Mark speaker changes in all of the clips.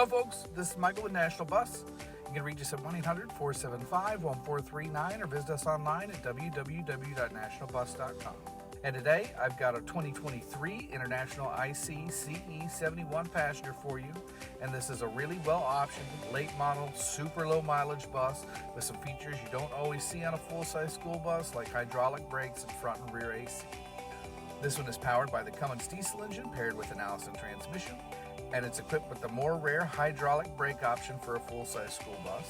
Speaker 1: Hello folks, this is Michael with National Bus. You can reach us at 1-800-475-1439 or visit us online at www.nationalbus.com. And today I've got a 2023 International IC CE 71 passenger for you. And this is a really well optioned, late model, super low mileage bus with some features you don't always see on a full-size school bus, like hydraulic brakes and front and rear AC. This one is powered by the Cummins diesel engine paired with an Allison transmission, and it's equipped with the more rare hydraulic brake option for a full-size school bus.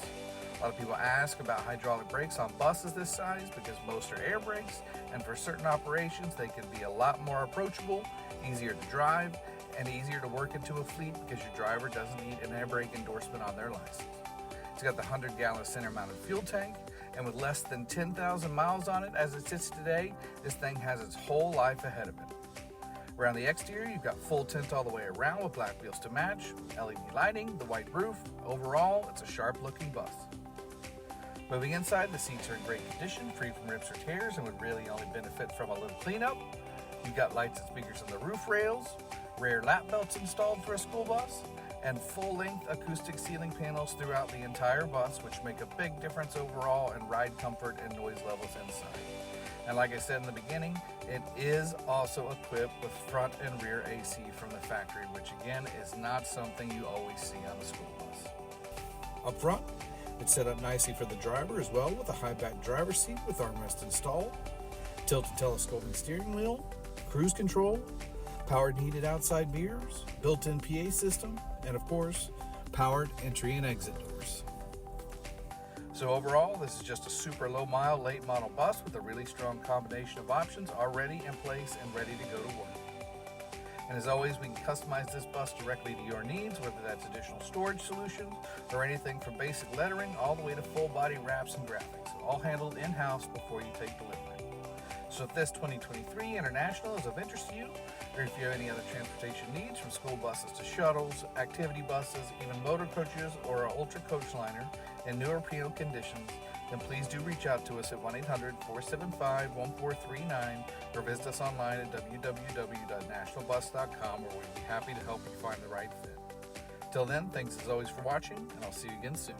Speaker 1: A lot of people ask about hydraulic brakes on buses this size because most are air brakes, and for certain operations they can be a lot more approachable, easier to drive, and easier to work into a fleet because your driver doesn't need an air brake endorsement on their license. It's got the 100-gallon center-mounted fuel tank, and with less than 10,000 miles on it as it sits today, this thing has its whole life ahead of it. Around the exterior, you've got full tint all the way around with black wheels to match, LED lighting, the white roof. Overall, it's a sharp-looking bus. Moving inside, the seats are in great condition, free from rips or tears, and would really only benefit from a little cleanup. You've got lights and speakers on the roof rails, rear lap belts installed for a school bus, and full-length acoustic ceiling panels throughout the entire bus, which make a big difference overall in ride comfort and noise levels inside. And like I said in the beginning, it is also equipped with front and rear AC from the factory, which again is not something you always see on a school bus. Up front, it's set up nicely for the driver as well, with a high back driver's seat with armrest installed, tilt and telescoping steering wheel, cruise control, powered and heated outside mirrors, built-in PA system, and of course, powered entry and exit doors. So overall, this is just a super low mile, late model bus with a really strong combination of options already in place and ready to go to work. And as always, we can customize this bus directly to your needs, whether that's additional storage solutions or anything from basic lettering all the way to full body wraps and graphics, all handled in-house before you take delivery. So if this 2023 International is of interest to you, or if you have any other transportation needs, from school buses to shuttles, activity buses, even motor coaches, or an ultra coach liner in newer penal conditions, then please do reach out to us at 1-800-475-1439 or visit us online at www.nationalbus.com, where we'd be happy to help you find the right fit. Till then, thanks as always for watching, and I'll see you again soon.